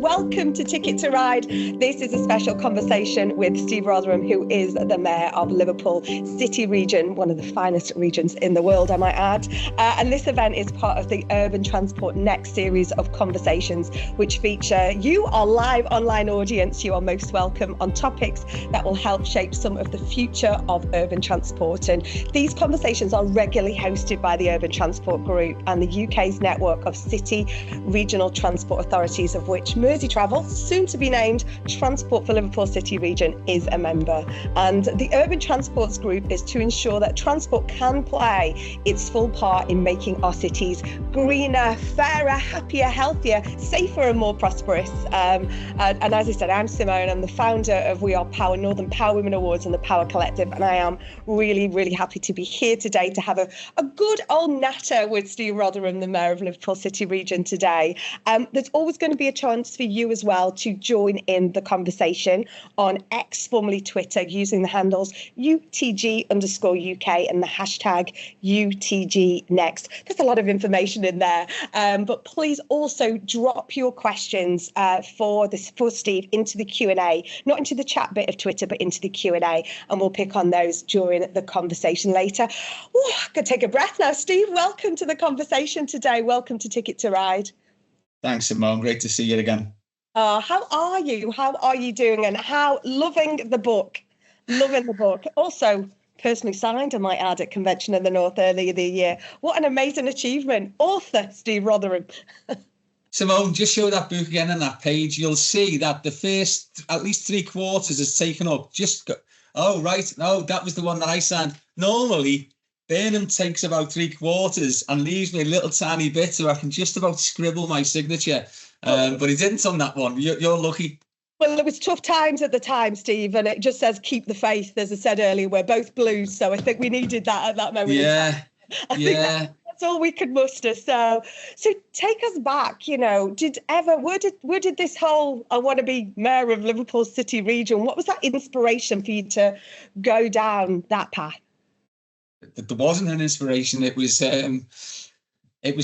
welcome to Ticket to Ride. This is a special conversation with Steve Rotheram, who is the Mayor of Liverpool City Region, one of the finest regions in the world, I might add. And this event is part of the Urban Transport Next series of conversations, which feature you, our live online audience. You are most welcome on topics that will help shape some of the future of urban transport. And these conversations are regularly hosted by the Urban Transport Group and the UK's network of city regional transport authorities, of which Merseyrail, soon to be named Transport for Liverpool City Region, is a member. And the Urban Transports Group is to ensure that transport can play its full part in making our cities greener, fairer, happier, healthier, safer and more prosperous. And as I said, I'm Simone. I'm the founder of We Are PoWEr, Northern Power Women Awards and the PoWEr Collective. And I am really, really happy to be here today to have a good old natter with Steve Rotheram, the Mayor of Liverpool City Region today. There's always going to be a chance for you as well to join in the conversation on X, formerly Twitter, using the handles UTG_UK and the hashtag UTGNext. There's a lot of information in there, but please also drop your questions for Steve into the Q&A, not into the chat bit of Twitter, but into the Q&A, and we'll pick on those during the conversation later. Ooh, I could take a breath now. Steve, welcome to the conversation today. Welcome to Ticket to Ride. Thanks, Simone. Great to see you again. How are you? How are you doing? And how loving the book. Loving the book. Also, personally signed, I might add, at Convention of the North earlier this year. What an amazing achievement. Author Steve Rotheram. Simone, just show that book again on that page. You'll see that the first, at least 3/4 is taken up. Oh, right. No, that was the one that I signed. Normally, Burnham takes about 3/4 and leaves me a little tiny bit so I can just about scribble my signature. But he didn't on that one. You're lucky. Well, it was tough times at the time, Steve, and it just says keep the faith. As I said earlier, we're both blues, so I think we needed that at that moment. Yeah, I think that's all we could muster. So take us back. You know, where did this whole I want to be Mayor of Liverpool City Region? What was that inspiration for you to go down that path? There wasn't an inspiration. It was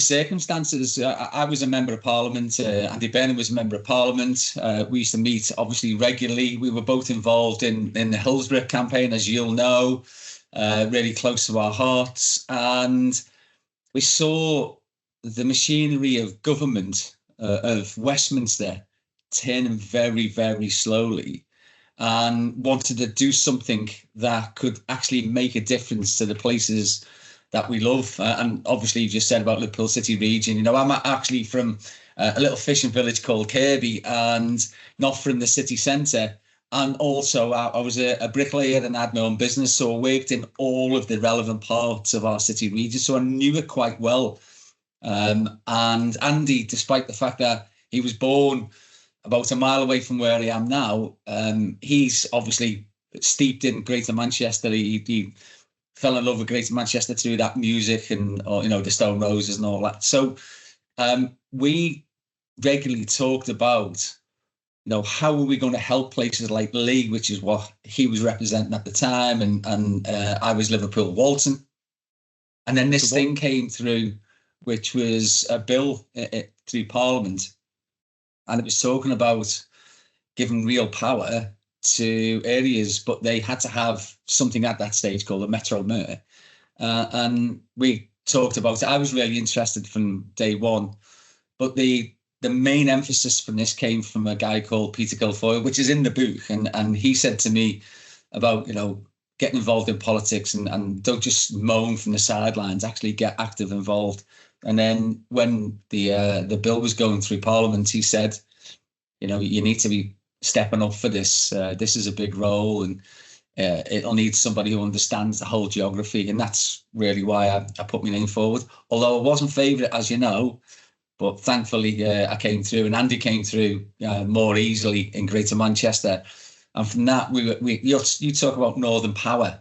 circumstances. I was a member of Parliament. Andy Burnham was a member of Parliament. We used to meet obviously regularly. We were both involved in the Hillsborough campaign, as you'll know, really close to our hearts. And we saw the machinery of government of Westminster turning very, very slowly, and wanted to do something that could actually make a difference to the places that we love. And obviously you just said about Liverpool City Region. You know, I'm actually from a little fishing village called Kirby, and not from the city centre. And also I was a bricklayer and had my own business, so I worked in all of the relevant parts of our city region, so I knew it quite well. And Andy, despite the fact that he was born about a mile away from where I am now, he's obviously steeped in Greater Manchester. He fell in love with Greater Manchester through that music and the Stone Roses and all that. So we regularly talked about, how are we going to help places like Lee, which is what he was representing at the time, and I was Liverpool Walton. And then this thing came through, which was a bill through Parliament, and it was talking about giving real power to areas, but they had to have something at that stage called a Metro Mayor. And we talked about it. I was really interested from day one, but the main emphasis from this came from a guy called Peter Guilfoyle, which is in the book. And he said to me about, getting involved in politics and don't just moan from the sidelines, actually get active involved. And then when the bill was going through Parliament, he said, you need to be stepping up for this. This is a big role, and it'll need somebody who understands the whole geography. And that's really why I put my name forward. Although I wasn't favourite, as you know, but thankfully I came through, and Andy came through more easily in Greater Manchester. And from that, you talk about Northern Power.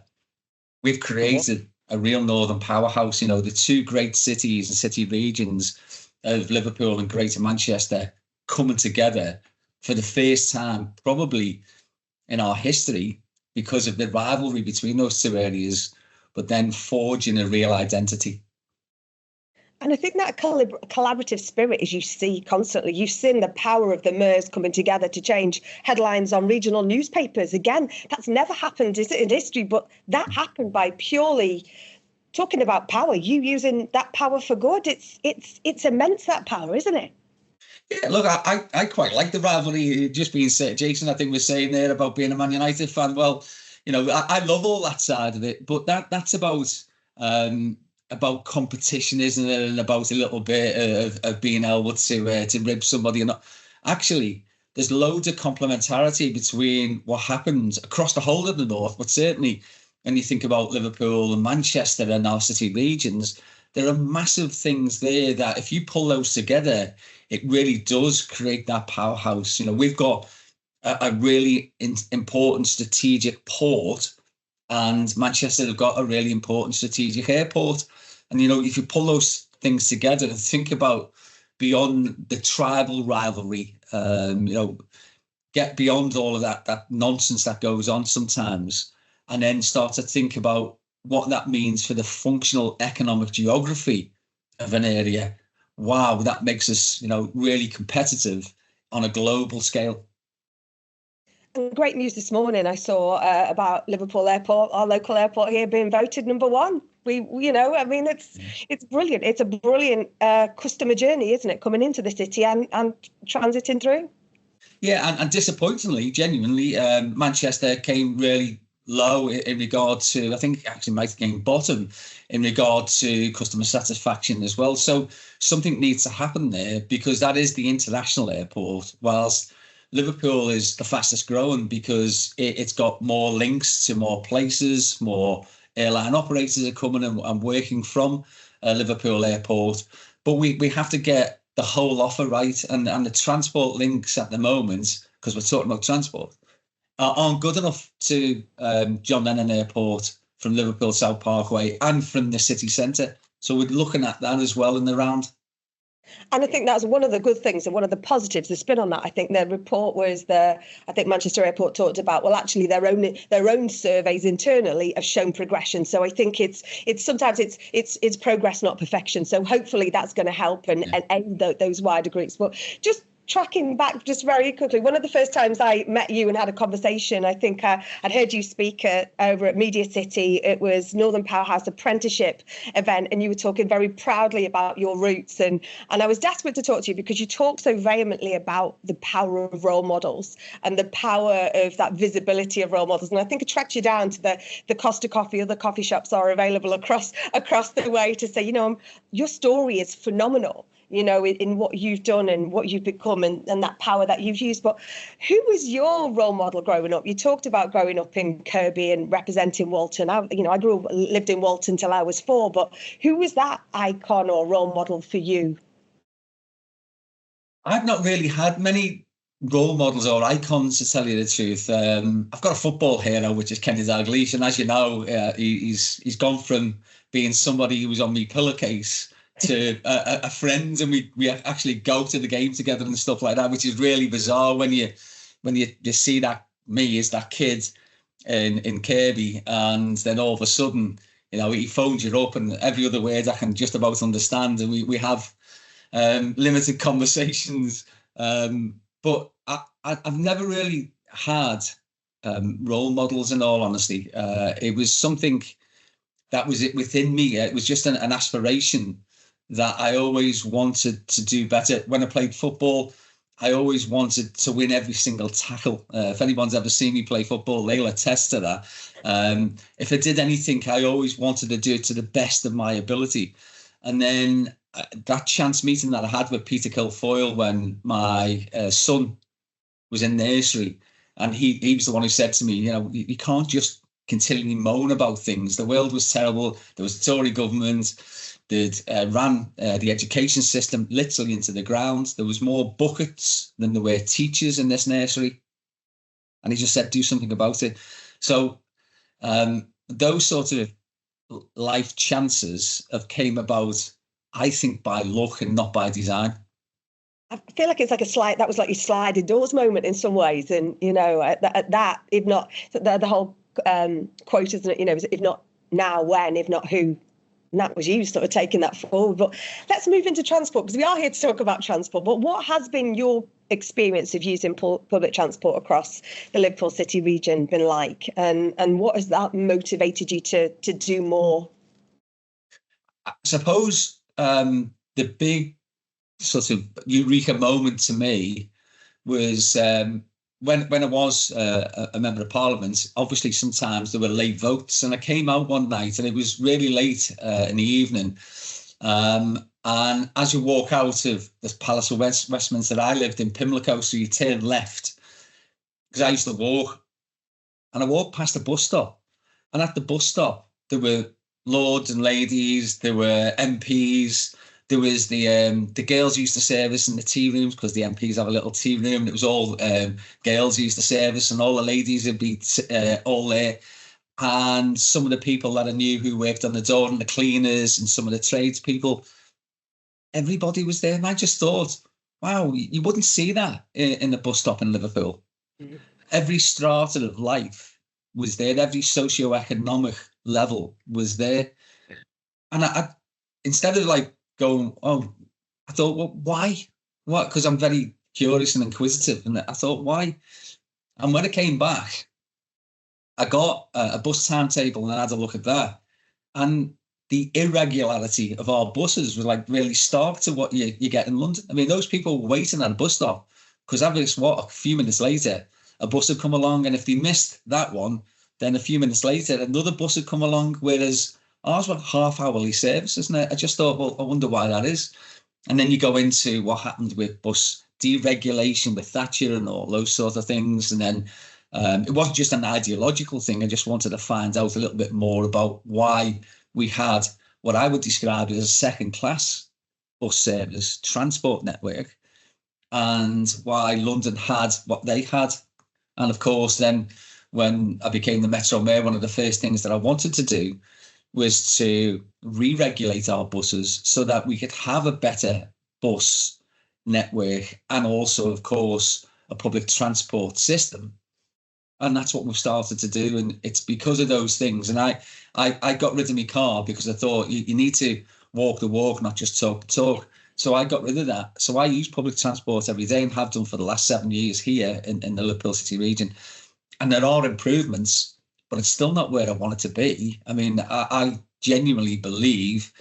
We've created a real Northern powerhouse. The two great cities and city regions of Liverpool and Greater Manchester coming together for the first time probably in our history because of the rivalry between those two areas, but then forging a real identity. And I think that collaborative spirit is you see constantly. You've seen the power of the Mers coming together to change headlines on regional newspapers. Again, that's never happened in history, but that happened by purely talking about power, you using that power for good. It's immense, that power, isn't it? Yeah, look, I quite like the rivalry. Just being said, Jason, I think was saying there about being a Man United fan. Well, I love all that side of it, but that's about competition, isn't it? And about a little bit of being able to rib somebody. And actually, there's loads of complementarity between what happens across the whole of the North, but certainly when you think about Liverpool and Manchester and our city regions, there are massive things there that if you pull those together, it really does create that powerhouse. We've got a really important strategic port, and Manchester have got a really important strategic airport. And, if you pull those things together and think about beyond the tribal rivalry, get beyond all of that nonsense that goes on sometimes, and then start to think about what that means for the functional economic geography of an area. Wow, that makes us, really competitive on a global scale. And great news this morning I saw about Liverpool Airport, our local airport here, being voted #1. It's brilliant. It's a brilliant customer journey, isn't it, coming into the city and transiting through? Yeah, and disappointingly, genuinely, Manchester came really low in regard to, I think actually might have came bottom in regard to customer satisfaction as well. So something needs to happen there, because that is the international airport, whilst Liverpool is the fastest growing because it's got more links to more places, more airline operators are coming and working from Liverpool Airport. But we have to get the whole offer right, and the transport links at the moment, because we're talking about transport, aren't good enough to John Lennon Airport from Liverpool South Parkway and from the city centre. So we're looking at that as well in the round. And I think that's one of the good things and one of the positives, the spin on that. I think the report was I think Manchester Airport talked about, well, actually their own surveys internally have shown progression. So I think it's sometimes it's progress, not perfection. So hopefully that's going to help and aid those wider groups. But just tracking back just very quickly, one of the first times I met you and had a conversation, I think I'd heard you speak over at Media City. It was Northern Powerhouse apprenticeship event, and you were talking very proudly about your roots. And I was desperate to talk to you because you talk so vehemently about the power of role models and the power of that visibility of role models. And I think it tracked you down to the Costa Coffee. Other coffee shops are available across the way to say, your story is phenomenal, in what you've done and what you've become and that power that you've used. But who was your role model growing up? You talked about growing up in Kirkby and representing Walton. I lived in Walton till I was 4, but who was that icon or role model for you? I've not really had many role models or icons, to tell you the truth. I've got a football hero, which is Kenny Dalglish, and as you know, he's gone from being somebody who was on my pillowcase to a friend, and we actually go to the game together and stuff like that, which is really bizarre when you see that me as that kid in Kirkby, and then all of a sudden, he phones you up and every other word I can just about understand, and we have limited conversations. But I've never really had role models, in all honesty. It was something that was within me. It was just an aspiration that I always wanted to do better. When I played football, I always wanted to win every single tackle. If anyone's ever seen me play football, they'll attest to that. If I did anything, I always wanted to do it to the best of my ability. And then that chance meeting that I had with Peter Kilfoyle when my son was in nursery, and he was the one who said to me, you can't just continually moan about things. The world was terrible. There was a Tory government that ran the education system literally into the ground. There was more buckets than there were teachers in this nursery. And he just said, do something about it. So those sorts of life chances have came about, I think, by luck and not by design. I feel like it's like that was like your sliding doors moment in some ways. And, at that, if not, the whole quote, isn't it? If not now, when, if not who, that was you sort of taking that forward. But let's move into transport, because we are here to talk about transport. But what has been your experience of using public transport across the Liverpool City region been like? And what has that motivated you to do more? I suppose the big sort of eureka moment to me was when I was a member of Parliament. Obviously, sometimes there were late votes, and I came out one night, and it was really late in the evening. And as you walk out of the Palace of Westminster, I lived in Pimlico, so you turn left, because I used to walk, and I walked past the bus stop, and at the bus stop there were lords and ladies, there were MPs. There was the girls used to service in the tea rooms, because the MPs have a little tea room. It was all girls used to service, and all the ladies would be all there. And some of the people that I knew who worked on the door, and the cleaners, and some of the tradespeople, everybody was there. And I just thought, wow, you wouldn't see that in the bus stop in Liverpool. Mm-hmm. Every strata of life was there. Every socio-economic level was there. And I instead of like going, oh, I thought, well, why? What? Because I'm very curious and inquisitive. And I thought, why? And when I came back, I got a bus timetable and I had a look at that. And the irregularity of our buses was like really stark to what you get in London. I mean, those people were waiting at a bus stop, because a few minutes later, a bus had come along. And if they missed that one, then a few minutes later, another bus had come along, whereas ours were half-hourly services. And I just thought, well, I wonder why that is. And then you go into what happened with bus deregulation with Thatcher and all those sort of things. And then it wasn't just an ideological thing. I just wanted to find out a little bit more about why we had what I would describe as a second-class bus service transport network, and why London had what they had. And of course, then when I became the Metro Mayor, one of the first things that I wanted to do was to re-regulate our buses so that we could have a better bus network, and also, of course, a public transport system. And that's what we've started to do. And it's because of those things. And I got rid of my car, because I thought you need to walk the walk, not just talk the talk. So I got rid of that. So I use public transport every day, and have done for the last 7 years here in the Liverpool City region. And there are improvements, but it's still not where I want it to be. I mean, I genuinely believe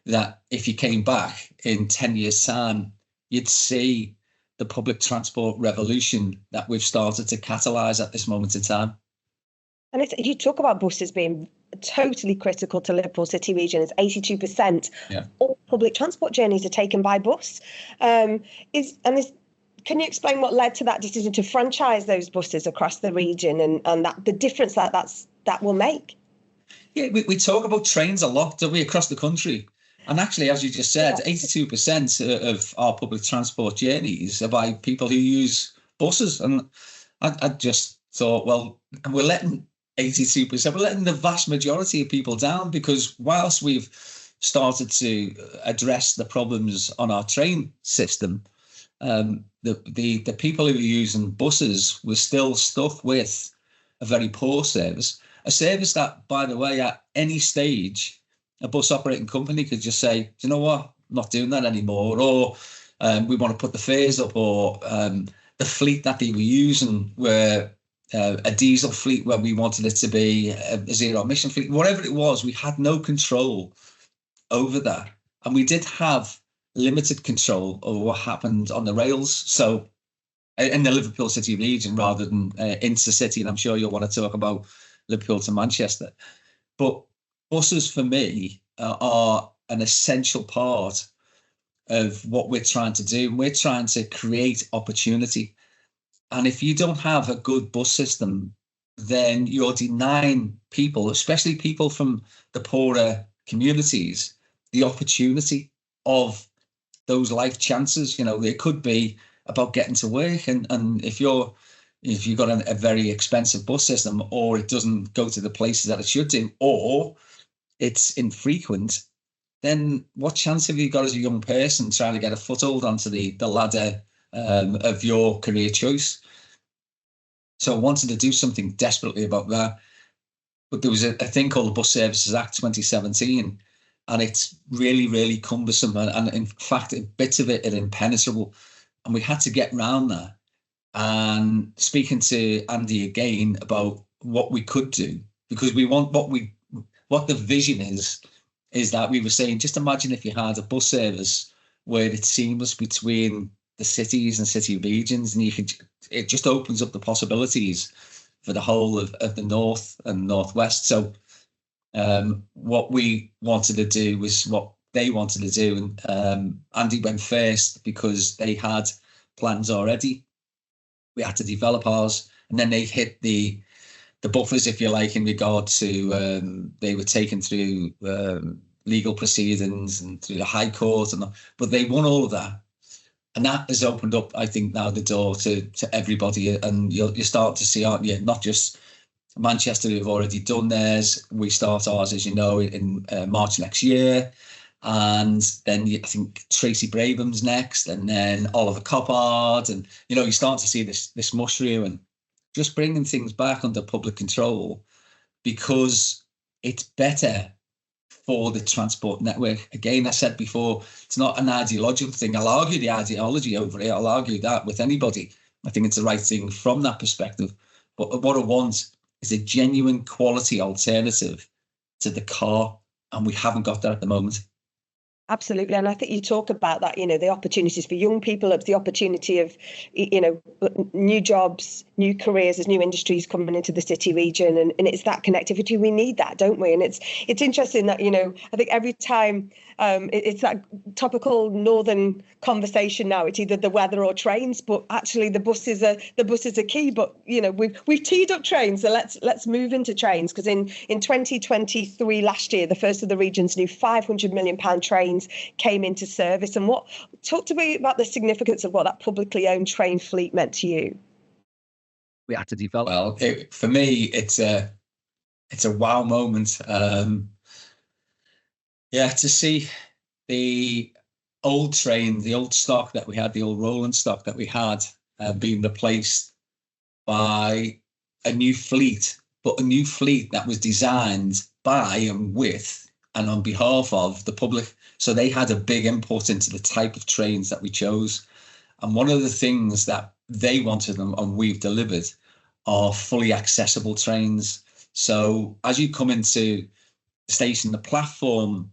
that if you came back in 10 years' time, you'd see the public transport revolution that we've started to catalyse at this moment in time. And you talk about buses being totally critical to Liverpool City region. It's 82% all public transport journeys are taken by bus. Can you explain what led to that decision to franchise those buses across the region, and that the difference that will make? Yeah, we talk about trains a lot, don't we, across the country? And actually, as you just said, 82% of our public transport journeys are by people who use buses. And I just thought, well, we're letting 82%, we're letting the vast majority of people down, because whilst we've started to address the problems on our train system, the people who were using buses were still stuck with a very poor service, a service that, by the way, at any stage, a bus operating company could just say, do you know what, I'm not doing that anymore, or we want to put the fares up, or the fleet that they were using were a diesel fleet where we wanted it to be a zero emission fleet. Whatever it was, we had no control over that. And we did have limited control over what happened on the rails. So in the Liverpool City region, rather than intercity, and I'm sure you'll want to talk about Liverpool to Manchester. But buses, for me, are an essential part of what we're trying to do. We're trying to create opportunity. And if you don't have a good bus system, then you're denying people, especially people from the poorer communities, the opportunity of those life chances. You know, it could be about getting to work. And if you've got a very expensive bus system, or it doesn't go to the places that it should do, or it's infrequent, then what chance have you got as a young person trying to get a foothold onto the ladder of your career choice? So I wanted to do something desperately about that. But there was a thing called the Bus Services Act 2017, and it's really, really cumbersome. And in fact, bits of it are impenetrable. And we had to get around that. And speaking to Andy again about what we could do, because we want what the vision is that we were saying, just imagine if you had a bus service where it's seamless between the cities and city regions, and it just opens up the possibilities for the whole of the north and northwest. So what we wanted to do was what they wanted to do, and Andy went first because they had plans already. We had to develop ours, and then they hit the buffers, if you like, in regard to they were taken through legal proceedings and through the High Court, but they won all of that, and that has opened up, I think, now the door to everybody, and you start to see, aren't you, not just Manchester who've already done theirs. We start ours, as you know, in March next year. And then I think Tracy Braben's next, and then Oliver Coppard, and you start to see this mushroom, and just bringing things back under public control, because it's better for the transport network. Again, I said before, it's not an ideological thing. I'll argue the ideology over it. I'll argue that with anybody. I think it's the right thing from that perspective. But what I want is a genuine quality alternative to the car, and we haven't got that at the moment. Absolutely. And I think you talk about that, the opportunities for young people, of the opportunity of, new jobs, new careers, as new industries coming into the city region. And it's that connectivity. We need that, don't we? And it's interesting that, I think every time it's that topical northern conversation now, it's either the weather or trains, but actually the buses are key. But, we've teed up trains. So let's move into trains, because in 2023, last year, the first of the region's new £500 million trains came into service. And talk to me about the significance of what that publicly owned train fleet meant to you. We had to develop. Well, for me, it's a wow moment. To see the old train, the old stock that we had, the old rolling stock that we had, being replaced by a new fleet, but a new fleet that was designed by and with and on behalf of the public. So they had a big input into the type of trains that we chose. And one of the things that they wanted and we've delivered are fully accessible trains. So as you come into the station, the platform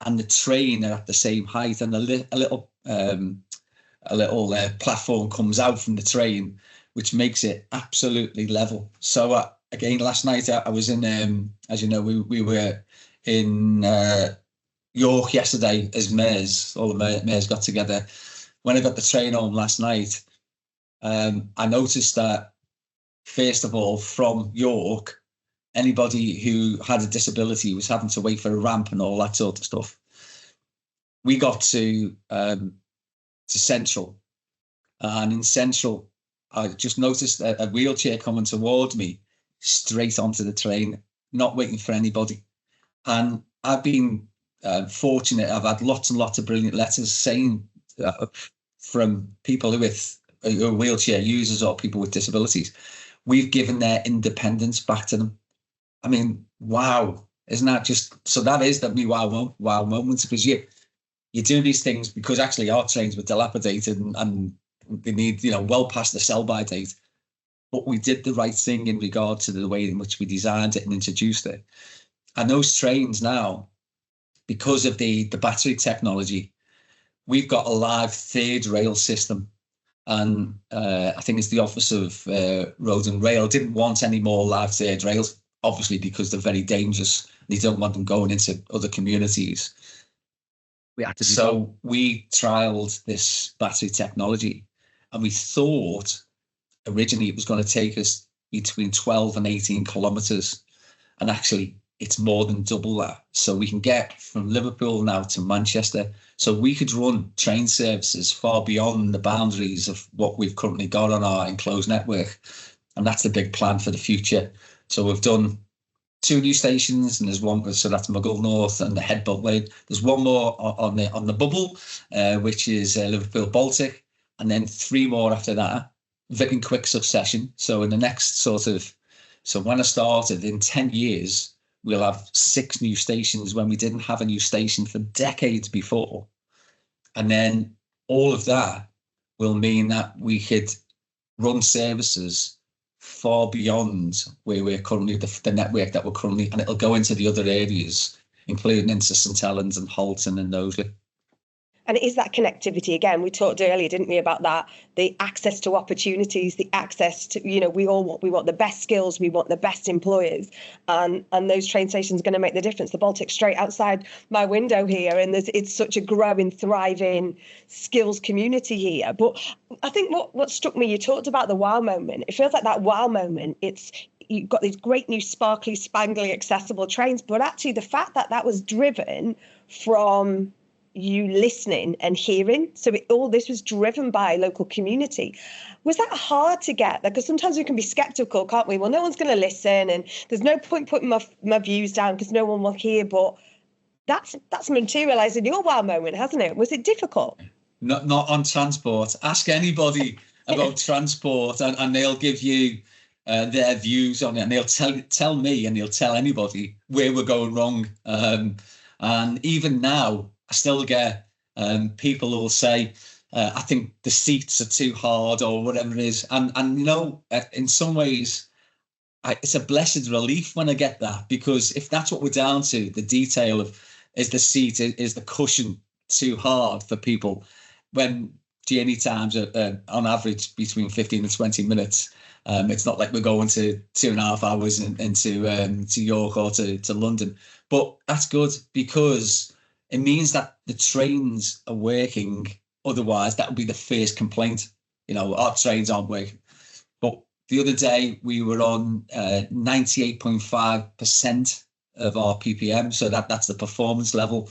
and the train are at the same height, and a little platform comes out from the train, which makes it absolutely level. So again, last night I was in, as you know, we were in York yesterday as mayors. All the mayors got together. When I got the train home last night, I noticed that, first of all, from York, anybody who had a disability was having to wait for a ramp and all that sort of stuff. We got to Central, and in Central, I just noticed a wheelchair coming towards me straight onto the train, not waiting for anybody. And I've been fortunate. I've had lots and lots of brilliant letters saying from people who are wheelchair users or people with disabilities, we've given their independence back to them. I mean, wow, isn't that just, so that is that wow moments, because you're doing these things because actually our trains were dilapidated and they need, well past the sell-by date. But we did the right thing in regard to the way in which we designed it and introduced it. And those trains now, because of the battery technology, we've got a live third rail system. And I think it's the Office of Road and Rail didn't want any more live third rails, obviously, because they're very dangerous. They don't want them going into other communities. So we trialed this battery technology, and we thought originally it was going to take us between 12 and 18 kilometres. And actually, it's more than double that. So we can get from Liverpool now to Manchester. So we could run train services far beyond the boundaries of what we've currently got on our enclosed network. And that's the big plan for the future. So we've done 2 new stations, and there's one, so that's Muggle North and the Head Beltway. There's one more on the bubble, which is Liverpool Baltic, and then 3 more after that, in quick succession. So in the next so when I started, in 10 years, we'll have 6 new stations when we didn't have a new station for decades before. And then all of that will mean that we could run services far beyond where we're currently, the network that we're currently, and it'll go into the other areas, including into St Helens and Halton and Knowsley. And it is that connectivity again. We talked earlier, didn't we, about that, the access to opportunities, the access to, we want the best skills, we want the best employers, and those train stations are going to make the difference. The Baltic's straight outside my window here, and it's such a growing, thriving skills community here. But I think what struck me, you talked about the wow moment. It feels like that wow moment, you've got these great new sparkly, spangly, accessible trains, but actually the fact that was driven from you listening and hearing. So all this was driven by local community. Was that hard to get? Because sometimes we can be skeptical, can't we? Well, no one's going to listen, and there's no point putting my views down because no one will hear. But that's materialised in your wow moment, hasn't it? Was it difficult? Not on transport. Ask anybody about transport, and they'll give you their views on it, and they'll tell me, and they'll tell anybody where we're going wrong. And even now, I still get people who will say, I think the seats are too hard or whatever it is. And in some ways, it's a blessed relief when I get that, because if that's what we're down to, the detail of is the seat, is the cushion too hard for people, when journey times are on average between 15 and 20 minutes. It's not like we're going to 2.5 hours into York or to London. But that's good, because it means that the trains are working. Otherwise, that would be the first complaint. Our trains aren't working. But the other day, we were on 98.5% of our PPM. So that's the performance level.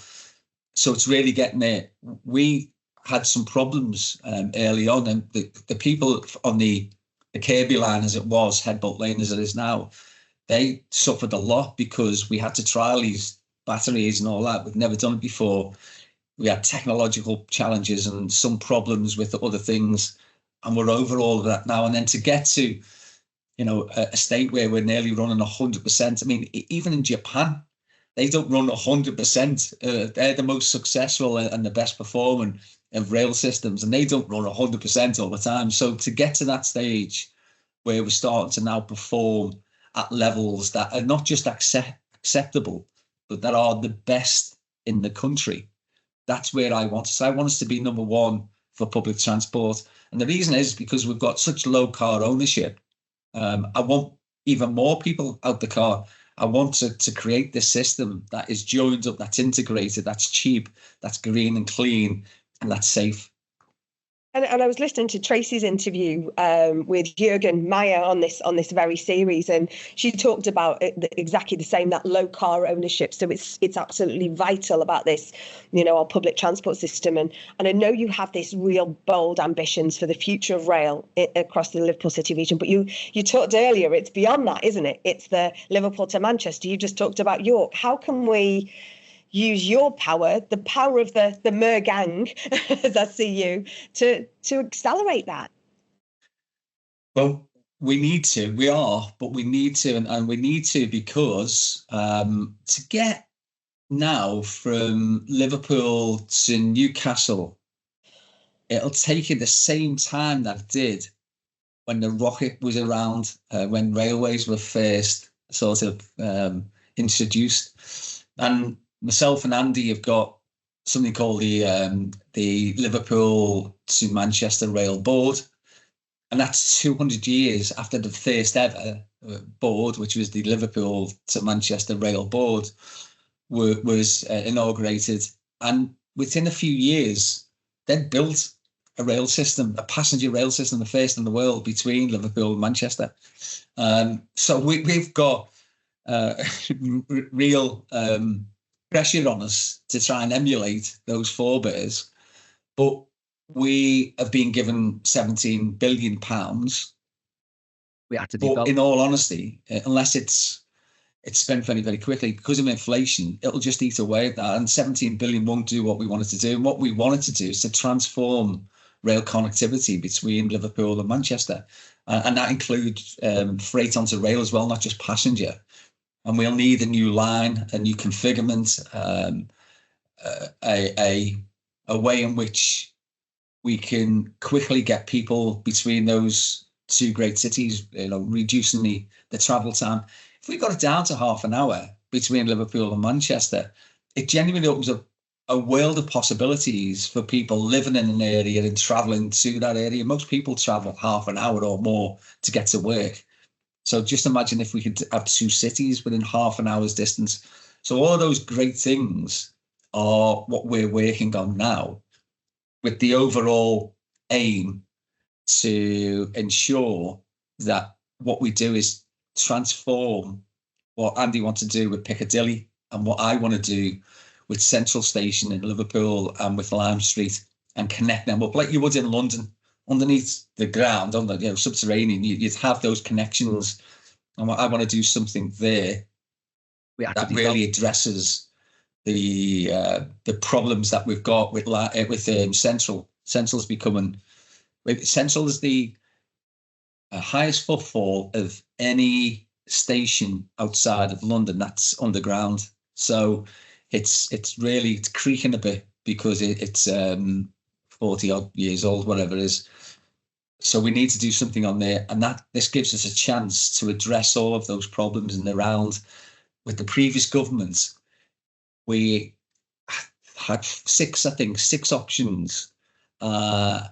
So it's really getting there. We had some problems early on. And the people on the Kirby line, as it was, Headbolt Lane as it is now, they suffered a lot because we had to trial these batteries and all that. We've never done it before. We had technological challenges and some problems with the other things, and we're over all of that now. And then to get to, a state where we're nearly running 100%. I mean, even in Japan, they don't run 100%. They're the most successful and the best performing of rail systems, and they don't run 100% all the time. So to get to that stage where we're starting to now perform at levels that are not just acceptable, but that are the best in the country. That's where I want us. I want us to be number one for public transport. And the reason is because we've got such low car ownership. I want even more people out the car. I want to create this system that is joined up, that's integrated, that's cheap, that's green and clean, and that's safe. And I was listening to Tracy's interview with Jürgen Meyer on this very series, and she talked about exactly the same, that low car ownership. So it's absolutely vital about this, our public transport system. And I know you have this real bold ambitions for the future of rail across the Liverpool City region. But you talked earlier, it's beyond that, isn't it? It's the Liverpool to Manchester. You just talked about York. How can we use your power, the power of the Mer gang, as I see you, to accelerate that? Well, we need to. We need to, and we need to because to get now from Liverpool to Newcastle, it'll take you the same time that it did when the rocket was around, when railways were first sort of introduced. And myself and Andy have got something called the Liverpool to Manchester Rail Board, and that's 200 years after the first ever board, which was the Liverpool to Manchester Rail Board, was inaugurated. And within a few years, they'd built a rail system, a passenger rail system, the first in the world between Liverpool and Manchester. So we've got real pressure on us to try and emulate those forebears, but we have been given £17 billion. We have to but in all honesty, unless it's spent very, very quickly because of inflation, it'll just eat away at that, and 17 billion won't do what we wanted to do. And what we wanted to do is to transform rail connectivity between Liverpool and Manchester, and that includes freight onto rail as well, not just passenger. and we'll need a new line, a new configurement, a way in which we can quickly get people between those two great cities, reducing the travel time. If we got it down to half an hour between Liverpool and Manchester, it genuinely opens up a world of possibilities for people living in an area and traveling to that area. Most people travel half an hour or more to get to work. So just imagine if we could have two cities within half an hour's distance. So all of those great things are what we're working on now, with the overall aim to ensure that what we do is transform what Andy wants to do with Piccadilly and what I want to do with Central Station in Liverpool and with Lime Street, and connect them up like you would in London, underneath the ground, on the subterranean. You'd have those connections, and I want to do something there that really addresses the problems that we've got with Central. Central is the highest footfall of any station outside of London that's underground. So it's creaking a bit because it's 40 odd years old, whatever it is. So we need to do something on there, and this gives us a chance to address all of those problems in the round. With the previous government, we had six options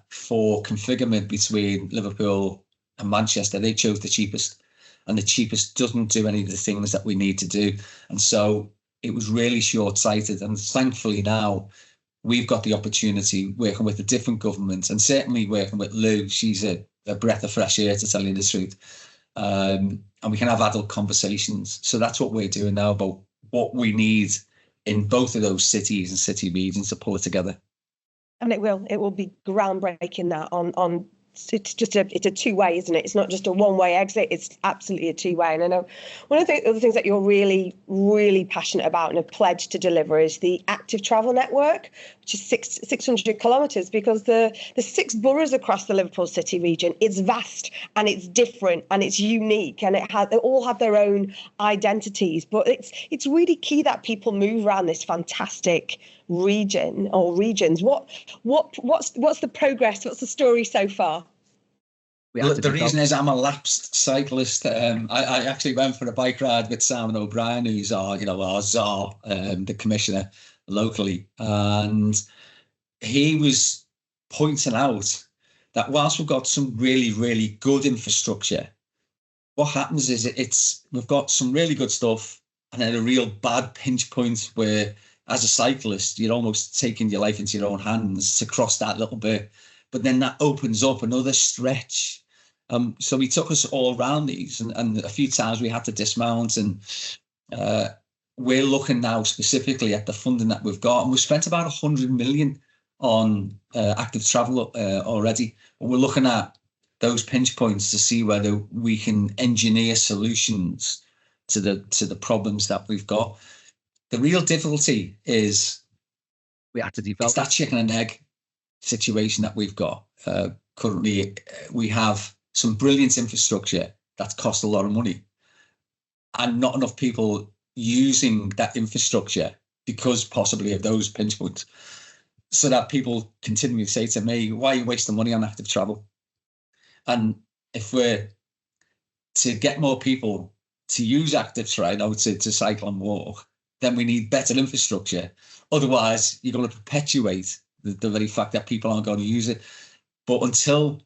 for configurement between Liverpool and Manchester. They chose the cheapest, and the cheapest doesn't do any of the things that we need to do. And so it was really short-sighted. And thankfully now we've got the opportunity, working with a different government, and certainly working with Lou. She's a breath of fresh air, to tell you the truth. And we can have adult conversations. So that's what we're doing now, about what we need in both of those cities and city regions to pull it together. And it will be groundbreaking that on it's a two-way, isn't it? It's not just a one-way exit, it's absolutely a two-way. And I know one of the other things that you're really, really passionate about and have pledged to deliver is the active travel network, which is 600 kilometres, because the 6 boroughs across the Liverpool City region, it's vast and it's different and it's unique, and they all have their own identities. But it's really key that people move around this fantastic region or regions. What's the progress? What's the story so far? The reason is I'm a lapsed cyclist. I actually went for a bike ride with Simone O'Brien, who's our czar, the commissioner locally, and he was pointing out that whilst we've got some really, really good infrastructure, what happens is we've got some really good stuff and then a real bad pinch point where, as a cyclist, you're almost taking your life into your own hands to cross that little bit. But then that opens up another stretch. So he took us all around these, and a few times we had to dismount. And we're looking now specifically at the funding that we've got. And we've spent about 100 million on active travel already. But we're looking at those pinch points to see whether we can engineer solutions to the problems that we've got. The real difficulty is we have to develop. It's that chicken and egg situation that we've got. Currently, we have some brilliant infrastructure that's cost a lot of money, and not enough people using that infrastructure because possibly of those pinch points. So that people continually say to me, why are you wasting money on active travel? And if we're to get more people to use active travel, to cycle and walk, then we need better infrastructure. Otherwise, you're going to perpetuate the very fact that people aren't going to use it. But until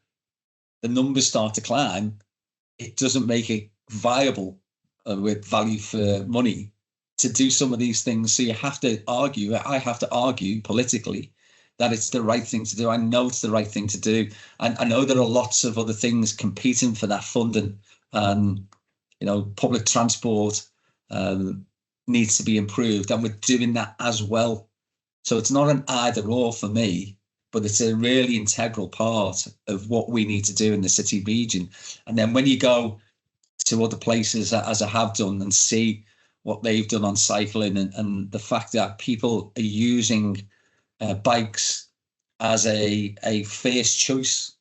the numbers start to climb, it doesn't make it viable with value for money to do some of these things. So you have to argue, I have to argue politically that it's the right thing to do. I know it's the right thing to do. And I know there are lots of other things competing for that funding. Public transport needs to be improved, and we're doing that as well. So it's not an either or for me, but it's a really integral part of what we need to do in the city region. And then when you go to other places, as I have done, and see what they've done on cycling, and the fact that people are using bikes as a first choice,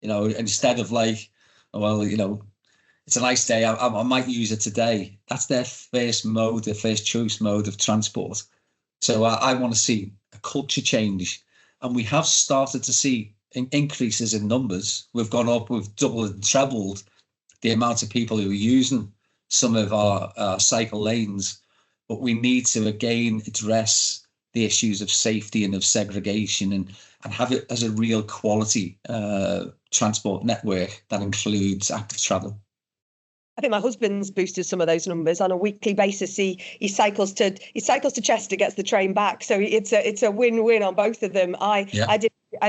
instead of like, well, it's a nice day, I might use it today. That's their first mode, their first choice mode of transport. So I want to see a culture change. And we have started to see increases in numbers. We've gone up, we've doubled and trebled the amount of people who are using some of our cycle lanes. But we need to again address the issues of safety and of segregation, and have it as a real quality transport network that includes active travel. I think my husband's boosted some of those numbers on a weekly basis. He cycles to Chester, gets the train back, so it's a win-win on both of them. I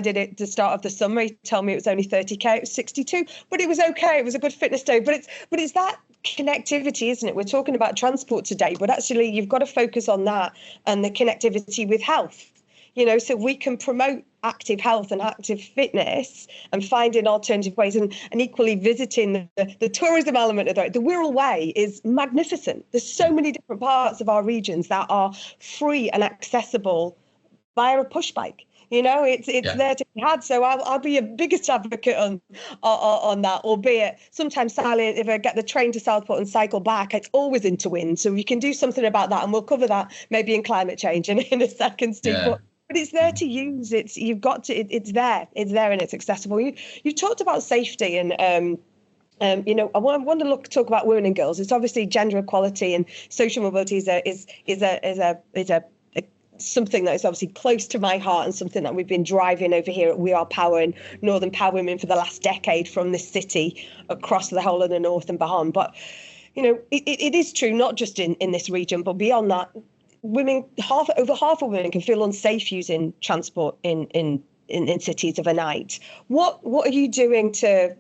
did it to start of the summer. He told me it was only 30k, it was 62, but it was okay. It was a good fitness day. But it's that connectivity, isn't it? We're talking about transport today, but actually you've got to focus on that and the connectivity with health. So we can promote active health and active fitness and finding alternative ways, and equally visiting the tourism element of the Wirral Way is magnificent. There's so many different parts of our regions that are free and accessible via a push bike. It's there to be had. So I'll be your biggest advocate on that, albeit sometimes, Sally, if I get the train to Southport and cycle back, it's always into wind. So we can do something about that, and we'll cover that maybe in climate change in a second, Steve. Yeah. But it's there to use. It's there and it's accessible. You talked about safety, and I want to talk about women and girls. It's obviously gender equality and social mobility is something that is obviously close to my heart, and something that we've been driving over here at We Are PoWEr and Northern Power Women for the last decade, from this city across the whole of the north and beyond. But it is true, not just in this region, but beyond that. Women, over half of women can feel unsafe using transport in cities of a night. What are you doing to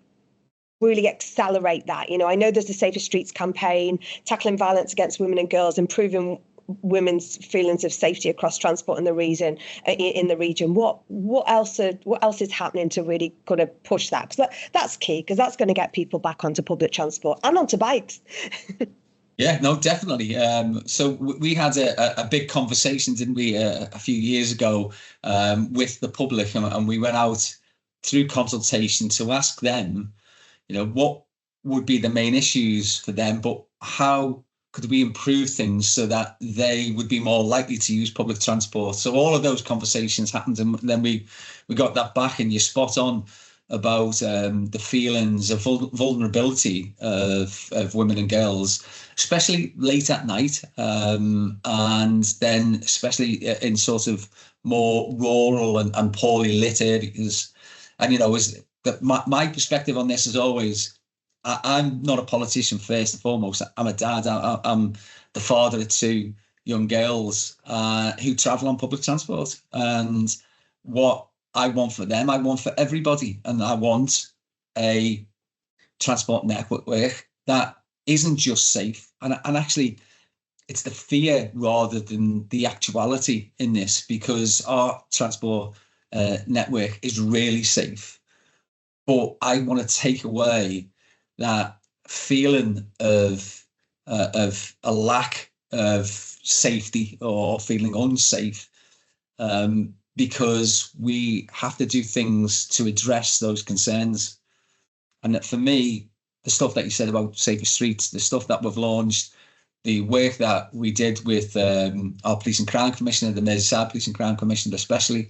really accelerate that? I know there's the Safer Streets campaign, tackling violence against women and girls, improving women's feelings of safety across transport in the region. What else is happening to really kind of push that? Because that's key, because that's going to get people back onto public transport and onto bikes. Yeah, no, definitely. So we had a big conversation, didn't we, a few years ago with the public, and we went out through consultation to ask them, what would be the main issues for them, but how could we improve things so that they would be more likely to use public transport. So all of those conversations happened, and then we got that back, and you're spot on about the feelings of vulnerability of women and girls, especially late at night, and then especially in sort of more rural and poorly lit areas. And my perspective on this is always, I'm not a politician first and foremost. I'm a dad. I'm the father of two young girls who travel on public transport, and what I want for them, I want for everybody. And I want a transport network that isn't just safe. And actually, it's the fear rather than the actuality in this, because our transport network is really safe. But I want to take away that feeling of a lack of safety or feeling unsafe, because we have to do things to address those concerns. And for me, the stuff that you said about Safer Streets, the stuff that we've launched, the work that we did with our Police and Crime Commissioner, the Merseyrail Police and Crime Commissioner especially,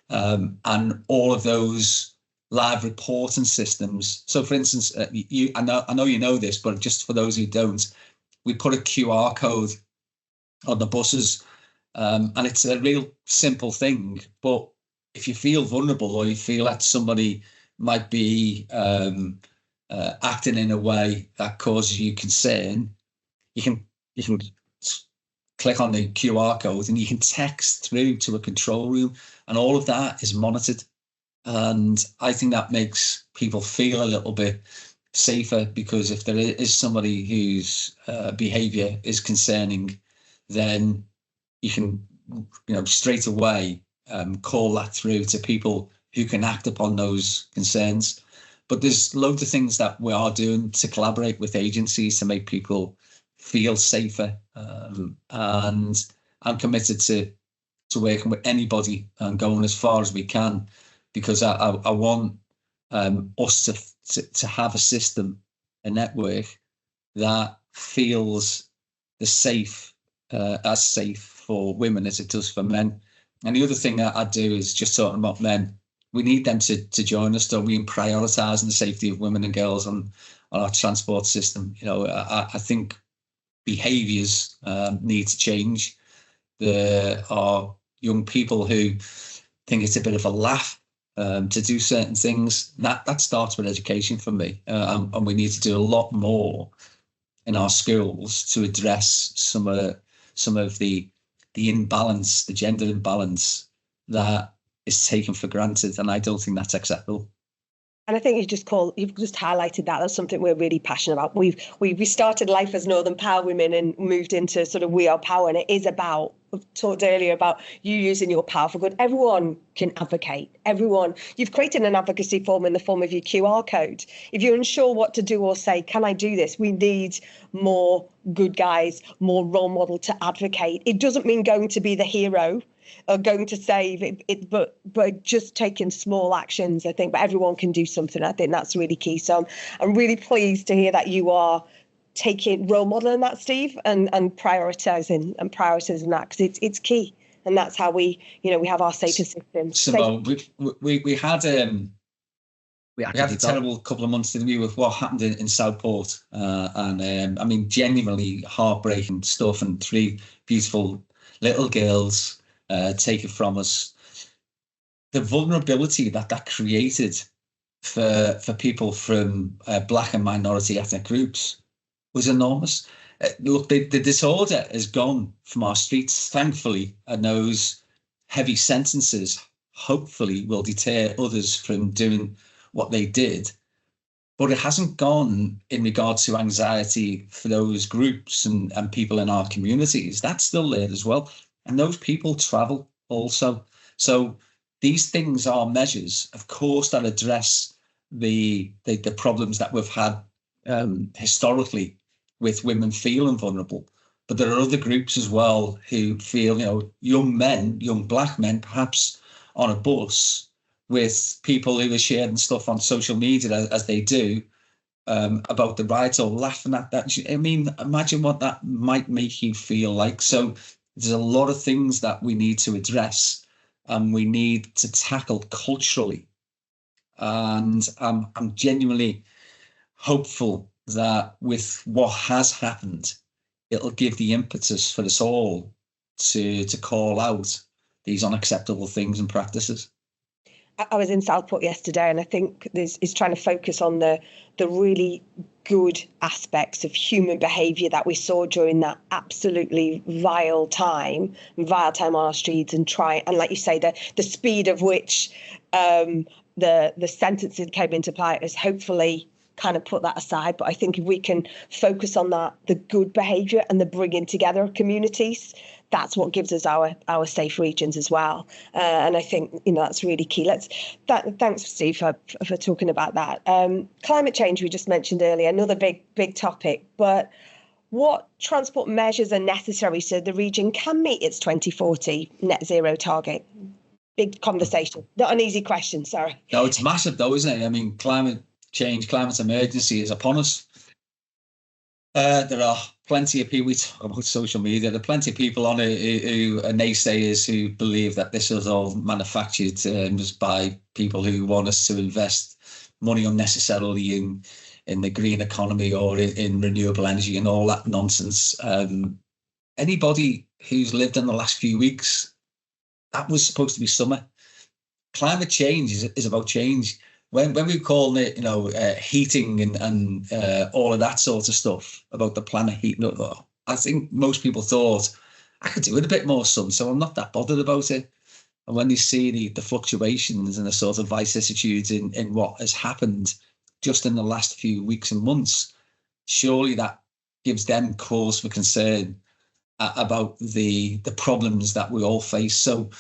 and all of those live reporting systems. So, for instance, I know you know this, but just for those who don't, we put a QR code on the buses, and it's a real simple thing. But if you feel vulnerable, or you feel that somebody might be acting in a way that causes you concern, you can click on the QR code and you can text through to a control room, and all of that is monitored. And I think that makes people feel a little bit safer, because if there is somebody whose behaviour is concerning, then you can, straight away call that through to people who can act upon those concerns. But there's loads of things that we are doing to collaborate with agencies to make people feel safer. And I'm committed to working with anybody and going as far as we can, because I want us to have a system a network that feels as safe for women as it does for men. And the other thing that I do is just talking about men. We need them to join us, so we prioritising the safety of women and girls on our transport system. I think behaviours need to change. There are young people who think it's a bit of a laugh to do certain things. That starts with education for me, and we need to do a lot more in our schools to address some of the imbalance, the gender imbalance that is taken for granted, and I don't think that's acceptable. And I think you've just highlighted that. That's something we're really passionate about. We started life as Northern Power Women and moved into sort of We Are Power, and it is about, I've talked earlier about you using your power for good. Everyone can advocate. You've created an advocacy form in the form of your QR code. If you're unsure what to do or say, can I do this? We need more good guys, more role model to advocate. It doesn't mean going to be the hero or going to save it, but just taking small actions, I think. But everyone can do something. I think that's really key. So I'm really pleased to hear that you are taking role modeling that, Steve, and prioritizing that, because it's key, and that's how we have our safety system. Simone, we had a terrible couple of months, didn't we, with what happened in Southport, and I mean, genuinely heartbreaking stuff, and 3 beautiful little girls taken from us. The vulnerability that created for people from black and minority ethnic groups was enormous. Look, the disorder has gone from our streets, thankfully, and those heavy sentences hopefully will deter others from doing what they did. But it hasn't gone in regard to anxiety for those groups and people in our communities. That's still there as well. And those people travel also. So these things are measures, of course, that address the problems that we've had historically with women feeling vulnerable. But there are other groups as well who feel, young men, young black men, perhaps on a bus with people who are sharing stuff on social media as they do about the riots, or laughing at that. I mean, imagine what that might make you feel like. So there's a lot of things that we need to address and we need to tackle culturally. And I'm genuinely hopeful that with what has happened, it'll give the impetus for us all to call out these unacceptable things and practices. I was in Southport yesterday, and I think this is trying to focus on the really good aspects of human behaviour that we saw during that absolutely vile time on our streets, and like you say, the speed of which the sentences came into play has hopefully kind of put that aside. But I think if we can focus on that, the good behaviour and the bringing together of communities, that's what gives us our safe regions as well. And I think, that's really key. Thanks, Steve, for talking about that. Climate change, we just mentioned earlier, another big topic. But what transport measures are necessary so the region can meet its 2040 net zero target? Big conversation. Not an easy question, sorry. No, it's massive though, isn't it? I mean, climate change, climate emergency is upon us. There are plenty of people, we talk about social media, there are plenty of people on it who are naysayers who believe that this is all manufactured just by people who want us to invest money unnecessarily in the green economy or in renewable energy and all that nonsense. Anybody who's lived in the last few weeks, that was supposed to be summer. Climate change is about change. When we call it, heating and all of that sort of stuff about the planet heating up, I think most people thought, I could do with a bit more sun, so I'm not that bothered about it. And when they see the fluctuations and the sort of vicissitudes in what has happened just in the last few weeks and months, surely that gives them cause for concern about the problems that we all face. So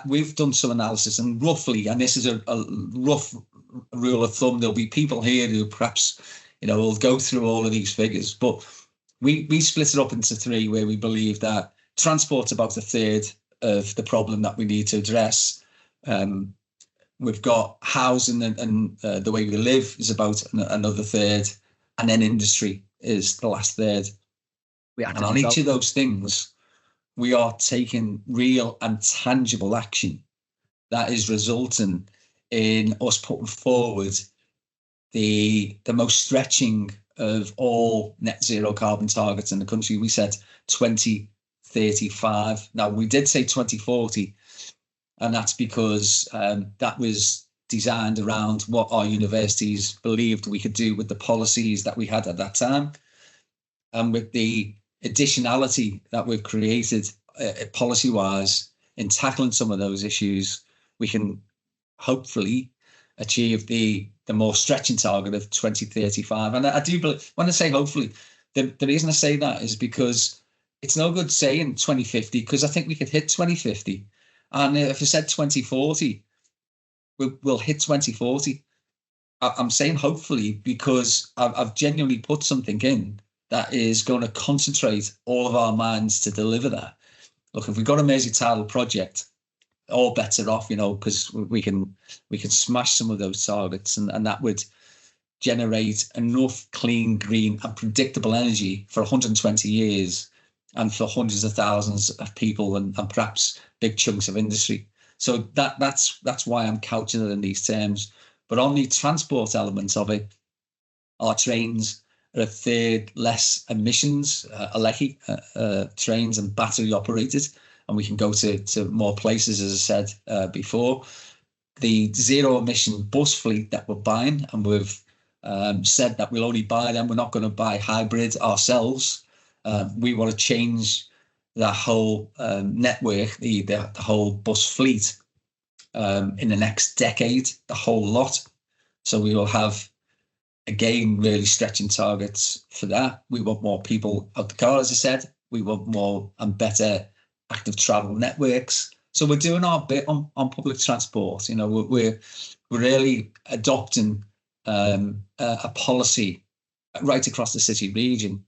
we've done some analysis, and roughly, and this is a rough rule of thumb, there'll be people here who perhaps, will go through all of these figures, but we split it up into 3, where we believe that transport's about 1/3 of the problem that we need to address. We've got housing and the way we live is about another third, and then industry is the last third. And on each of those things, we are taking real and tangible action that is resulting in us putting forward the most stretching of all net zero carbon targets in the country. We said 2035. Now, we did say 2040, and that's because that was designed around what our universities believed we could do with the policies that we had at that time. And with the additionality that we've created policy-wise in tackling some of those issues, we can hopefully achieve the more stretching target of 2035. And I do believe, when I say hopefully, the reason I say that is because it's no good saying 2050, because I think we could hit 2050. And if I said 2040, we'll hit 2040. I'm saying hopefully because I've genuinely put something in that is going to concentrate all of our minds to deliver that. Look, if we've got a Merseyrail project, all bets are off, because we can smash some of those targets, and that would generate enough clean, green and predictable energy for 120 years and for hundreds of thousands of people and perhaps big chunks of industry. So that's why I'm couching it in these terms. But on the transport elements of it, our trains are a third less emissions, trains and battery operated, and we can go to more places, as I said before. The zero emission bus fleet that we're buying, and we've said that we'll only buy them, we're not going to buy hybrids ourselves. We want to change the whole network, the whole bus fleet in the next decade, the whole lot. So we will have, again, really stretching targets for that. We want more people out the car, as I said. We want more and better active travel networks. So we're doing our bit on public transport. We're really adopting a policy right across the city region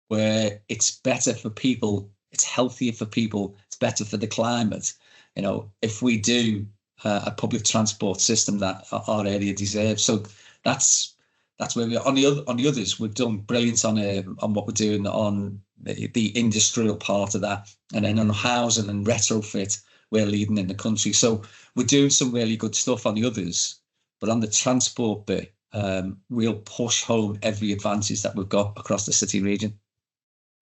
where it's better for people, it's healthier for people, it's better for the climate. If we do a public transport system that our area deserves. So that's where we are. On the others, we've done brilliant on what we're doing on the industrial part of that, and then on housing and retrofit, we're leading in the country. So we're doing some really good stuff on the others, but on the transport bit, we'll push home every advantage that we've got across the city region.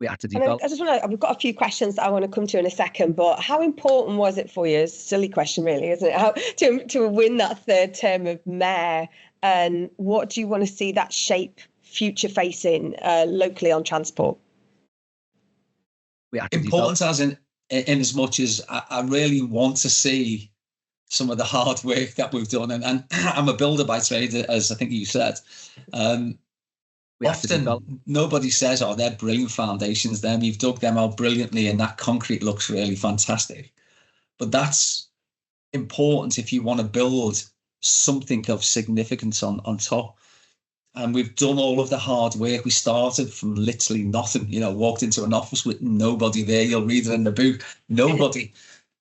We had to develop. We've got a few questions that I want to come to in a second, but how important was it for you? It's a silly question, really, isn't it? To win that third term of mayor, and what do you want to see that shape future facing locally on transport? We had to important as in as much as I really want to see some of the hard work that we've done, and I'm a builder by trade, as I think you said. Often nobody says, "Oh, they're brilliant foundations. Them, you've dug them out brilliantly, and that concrete looks really fantastic." But that's important if you want to build something of significance on top. And we've done all of the hard work. We started from literally nothing. Walked into an office with nobody there. You'll read it in the book. Nobody.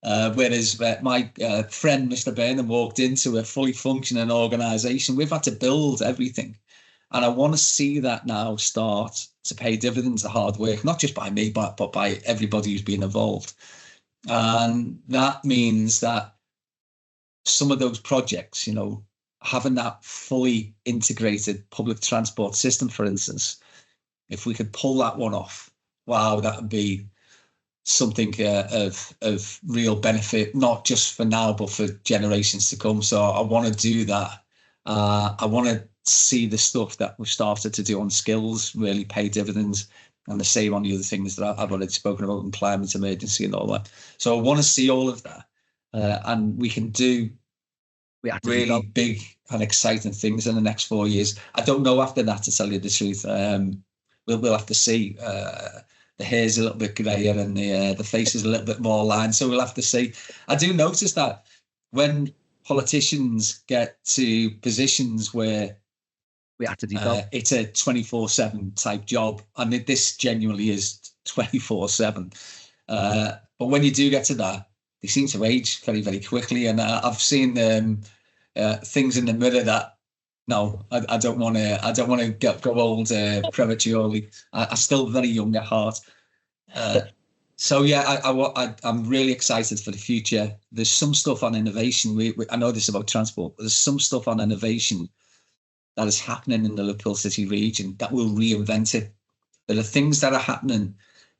Whereas my friend Mr. Burnham walked into a fully functioning organisation. We've had to build everything. And I want to see that now start to pay dividends, the hard work, not just by me, but by everybody who's been involved. And that means that some of those projects, having that fully integrated public transport system, for instance, if we could pull that one off, wow, that would be something of real benefit, not just for now, but for generations to come. So I want to do that. I want to see the stuff that we've started to do on skills really pay dividends, and the same on the other things that I've already spoken about, in climate emergency and all that. So I want to see all of that, and we can do really big and exciting things in the next 4 years. I don't know after that, to tell you the truth. We'll have to see. The hair's a little bit grayer and the face is a little bit more lined, so we'll have to see. I do notice that when politicians get to positions where we have to develop, it's a 24/7 type job, and this genuinely is 24/7. But when you do get to that, they seem to age very, very quickly. And I've seen things in the mirror that, no, I don't want to. I don't want to go old prematurely. I'm still very young at heart. So yeah, I'm really excited for the future. There's some stuff on innovation. I know this about transport, but there's some stuff on innovation that is happening in the Liverpool City region that will reinvent it. There are things that are happening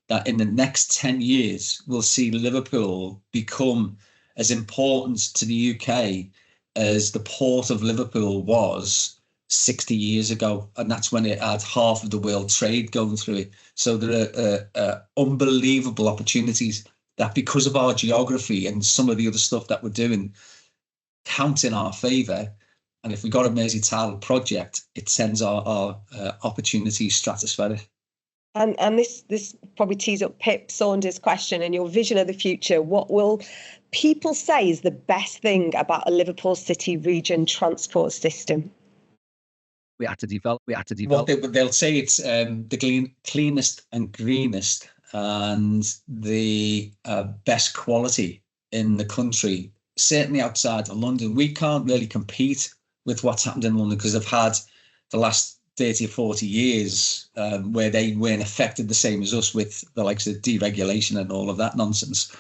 that in the next 10 years will see Liverpool become as important to the UK as the port of Liverpool was 60 years ago. And that's when it had half of the world trade going through it. So there are unbelievable opportunities that, because of our geography and some of the other stuff that we're doing, count in our favour. And if we got a Merseyrail project, it sends our opportunities stratospheric. And this probably tees up Pip Saunders' question and your vision of the future. What will people say is the best thing about a Liverpool City Region transport system? We had to develop. What they'll say it's the cleanest and greenest and the best quality in the country. Certainly outside of London, we can't really compete with what's happened in London because they've had the last 30 or 40 years where they weren't affected the same as us with the likes of deregulation and all of that nonsense.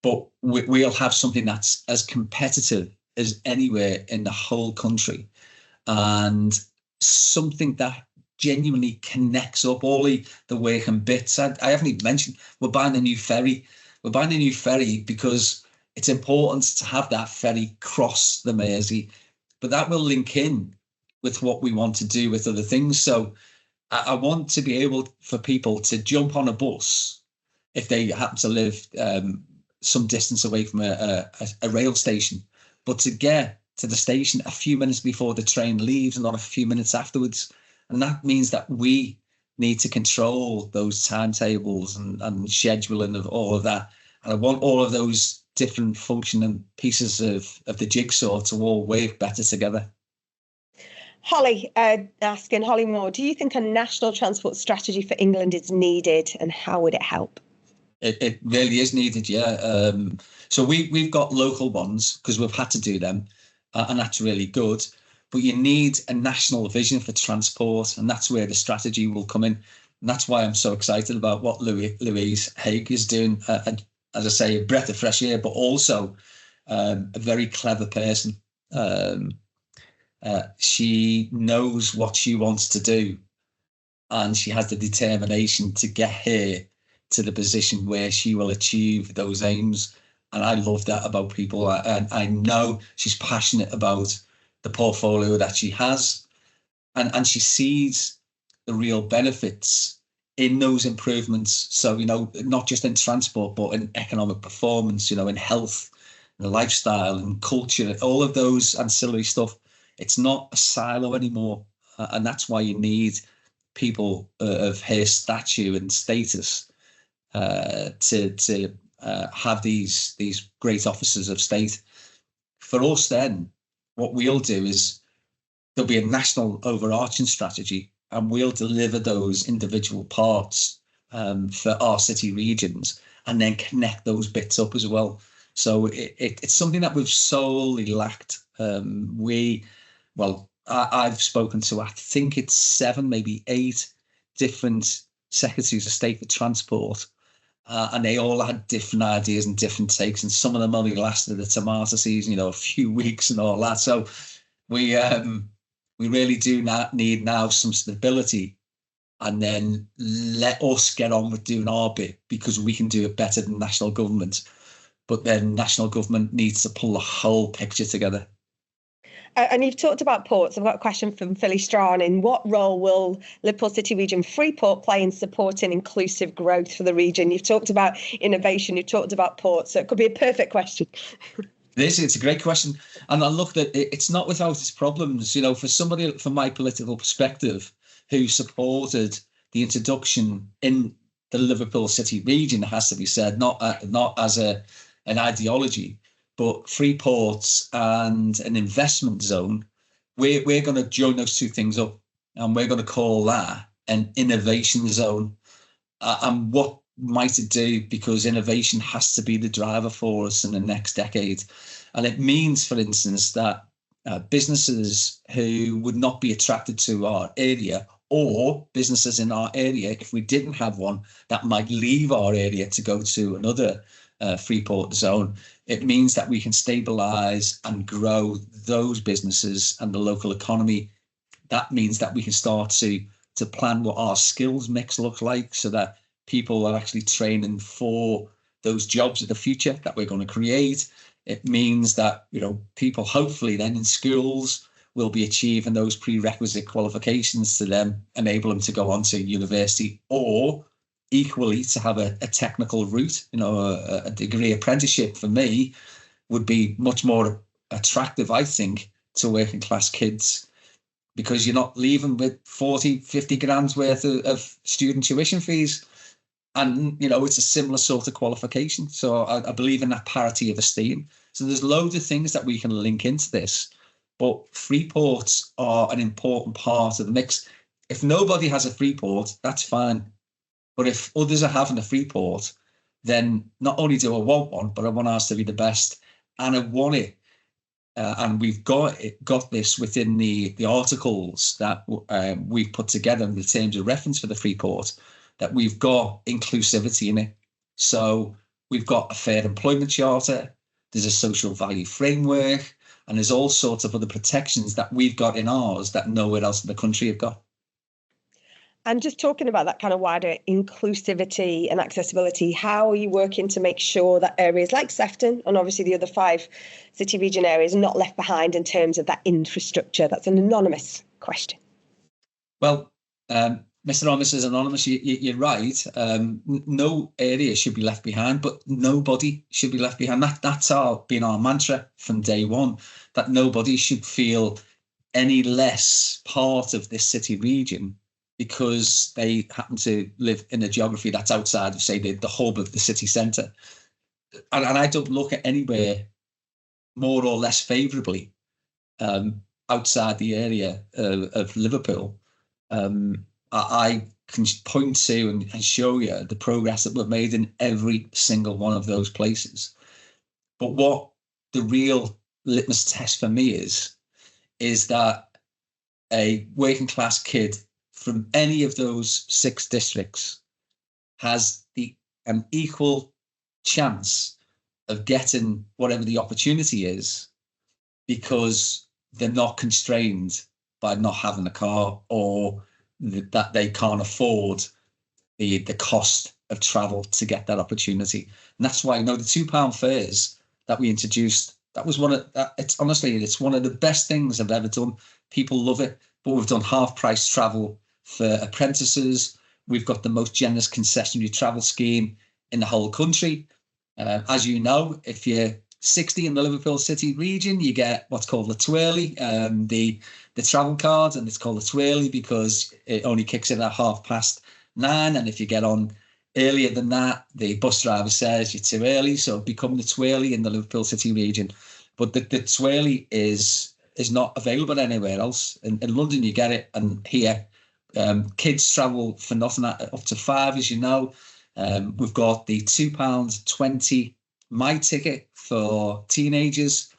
But we'll have something that's as competitive as anywhere in the whole country, and something that genuinely connects up all the working bits. I haven't even mentioned we're buying a new ferry. We're buying a new ferry because it's important to have that ferry cross the Mersey, but that will link in with what we want to do with other things. So I want to be able for people to jump on a bus if they happen to live some distance away from a rail station, but to get to the station a few minutes before the train leaves and not a few minutes afterwards. And that means that we need to control those timetables and scheduling of all of that. And I want all of those different functioning pieces of the jigsaw to all work better together. Holly asking, Holly Moore, do you think a national transport strategy for England is needed, and how would it help? It really is needed, yeah. So we've got local ones because we've had to do them, and that's really good. But you need a national vision for transport, and that's where the strategy will come in. And that's why I'm so excited about what Louise Haig is doing. And as I say, a breath of fresh air, but also a very clever person. She knows what she wants to do, and she has the determination to get here to the position where she will achieve those aims. And I love that about people. I know she's passionate about the portfolio that she has, and she sees the real benefits in those improvements. So, not just in transport, but in economic performance, in health, and lifestyle and culture, all of those ancillary stuff. It's not a silo anymore. And that's why you need people of her stature and status to have these great officers of state. For us then, what we'll do is there'll be a national overarching strategy, and we'll deliver those individual parts for our city regions and then connect those bits up as well. So it's something that we've solely lacked. I've spoken to, I think it's 7, maybe 8 different secretaries of state for transport, and they all had different ideas and different takes, and some of them only lasted the tomato season, a few weeks and all that. So we really do need now some stability, and then let us get on with doing our bit, because we can do it better than national government. But then national government needs to pull the whole picture together. And you've talked about ports. I've got a question from Philly Strawn. In what role will Liverpool City Region Freeport play in supporting inclusive growth for the region? You've talked about innovation, you've talked about ports, so it could be a perfect question. It's a great question. And I look at it, it's not without its problems. For somebody from my political perspective who supported the introduction in the Liverpool City Region, it has to be said, not as an ideology, but free ports and an investment zone, we're going to join those two things up, and we're going to call that an innovation zone. And what might it do? Because innovation has to be the driver for us in the next decade. And it means, for instance, that businesses who would not be attracted to our area, or businesses in our area, if we didn't have one, that might leave our area to go to another free port zone. It means that we can stabilise and grow those businesses and the local economy. That means that we can start to plan what our skills mix look like, so that people are actually training for those jobs of the future that we're going to create. It means that, you know, people hopefully then in schools will be achieving those prerequisite qualifications to then enable them to go on to university, or equally to have a technical route. You know, a degree apprenticeship for me would be much more attractive, I think, to working class kids, because you're not leaving with 40, 50 grand's worth of student tuition fees. And, you know, it's a similar sort of qualification. So I believe in that parity of esteem. So there's loads of things that we can link into this. But free ports are an important part of the mix. If nobody has a free port, that's fine. But if others are having a free port, then not only do I want one, but I want ours to be the best. And I want it. And we've got this within the articles that we've put together in the terms of reference for the free port, that we've got inclusivity in it. So we've got a fair employment charter, there's a social value framework, and there's all sorts of other protections that we've got in ours that nowhere else in the country have got. And just talking about that kind of wider inclusivity and accessibility, how are you working to make sure that areas like Sefton and obviously the other 5 city region areas are not left behind in terms of that infrastructure? That's an anonymous question. Well, Mr. or Mrs. Anonymous, you're right. No area should be left behind, but nobody should be left behind. That's been our mantra from day one, that nobody should feel any less part of this city region because they happen to live in a geography that's outside of, say, the hub of the city centre. And I don't look at anywhere more or less favourably outside the area of Liverpool. I can point to and show you the progress that we've made in every single one of those places. But what the real litmus test for me is that a working class kid from any of those 6 districts has an equal chance of getting whatever the opportunity is, because they're not constrained by not having a car, or that they can't afford the cost of travel to get that opportunity. And that's why, you know, the £2 fares that we introduced, it's one of the best things I've ever done. People love it. But we've done half price travel for apprentices. We've got the most generous concessionary travel scheme in the whole country. As you know, if you're 60 in the Liverpool City region, you get what's called the twirly, the travel card, and it's called a twirly because it only kicks in at 9:30. And if you get on earlier than that, the bus driver says you're too early, so become the twirly in the Liverpool City region. But the twirly is not available anywhere else. In London, you get it, and here kids travel for nothing up to 5, as you know. We've got the £2.20 My Ticket for teenagers,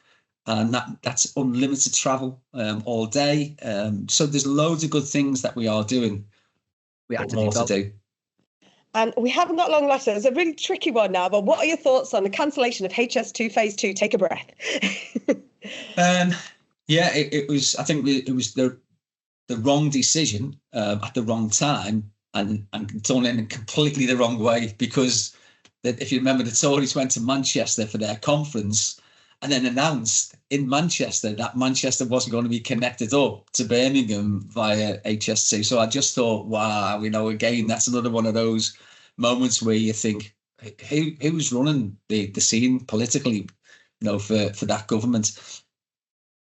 and that's unlimited travel all day. So there's loads of good things that we are doing. We have to more to do. And we haven't got long left. It's a really tricky one now, but what are your thoughts on the cancellation of HS2 Phase 2? Take a breath. Yeah, it was. I think it was the wrong decision at the wrong time, and done in completely the wrong way, because if you remember, the Tories went to Manchester for their conference and then announced in Manchester that Manchester wasn't going to be connected up to Birmingham via HS2. So I just thought, wow, you know, again, that's another one of those moments where you think, who's running the scene politically, you know, for that government?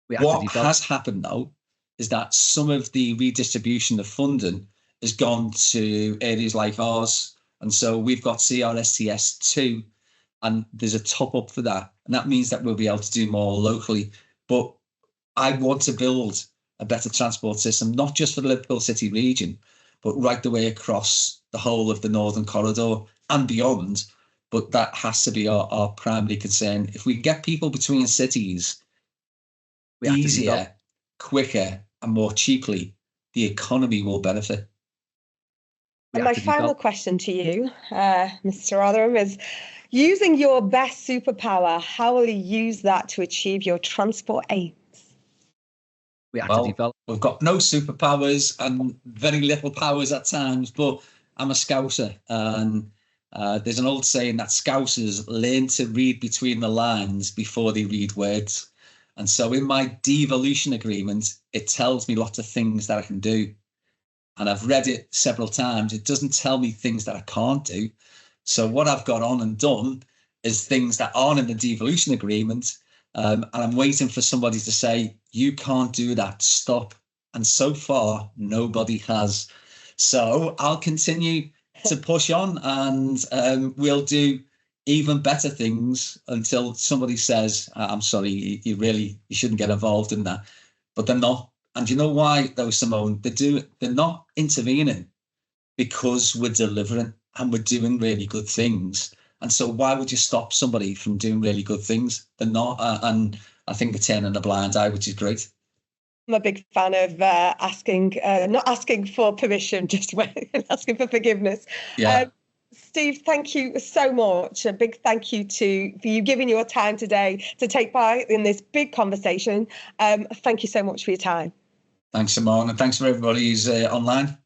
What has happened, though, is that some of the redistribution of funding has gone to areas like ours. And so we've got CRSTS2, and there's a top up for that. And that means that we'll be able to do more locally. But I want to build a better transport system, not just for the Liverpool City region, but right the way across the whole of the Northern Corridor and beyond. But that has to be our primary concern. If we get people between cities, easier, quicker, and more cheaply, the economy will benefit. And my final question to you, Mr. Rotheram, is using your best superpower, how will you use that to achieve your transport aims? We have to develop. We've got no superpowers and very little powers at times, but I'm a Scouser, and there's an old saying that Scousers learn to read between the lines before they read words. And so in my devolution agreement, it tells me lots of things that I can do. And I've read it several times. It doesn't tell me things that I can't do. So what I've got on and done is things that aren't in the devolution agreement. And I'm waiting for somebody to say, you can't do that, stop. And so far, nobody has. So I'll continue to push on, and we'll do even better things until somebody says, I'm sorry, you shouldn't get involved in that. But they're not. And you know why, though, Simone? They're not intervening because we're delivering and we're doing really good things. And so why would you stop somebody from doing really good things? They're not. And I think they're turning a blind eye, which is great. I'm a big fan of not asking for permission, just asking for forgiveness. Yeah. Steve, thank you so much. A big thank you for you giving your time today to take part in this big conversation. Thank you so much for your time. Thanks, Simone, and thanks for everybody who's online.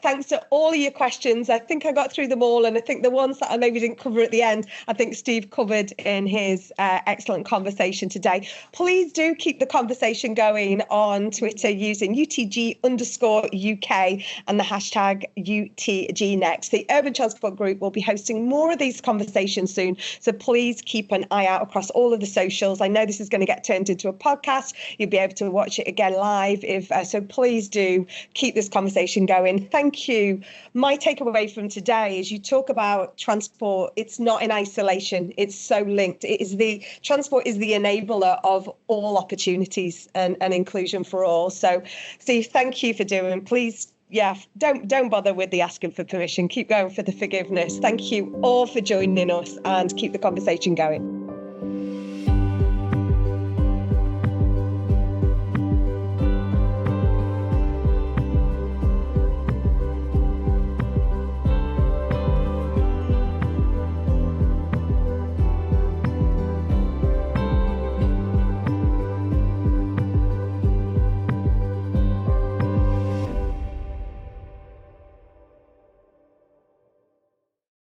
Thanks to all of your questions. I think I got through them all, and I think the ones that I maybe didn't cover at the end, I think Steve covered in his excellent conversation today. Please do keep the conversation going on Twitter using UTG_UK and the hashtag UTGNext. The Urban Transport Group will be hosting more of these conversations soon, so please keep an eye out across all of the socials. I know this is going to get turned into a podcast. You'll be able to watch it again live, so please do keep this conversation going. Thank you. My takeaway from today is you talk about transport. It's not in isolation. It's so linked. Transport is the enabler of all opportunities and inclusion for all. So, Steve, thank you for doing. Please, don't bother with the asking for permission. Keep going for the forgiveness. Thank you all for joining us, and keep the conversation going.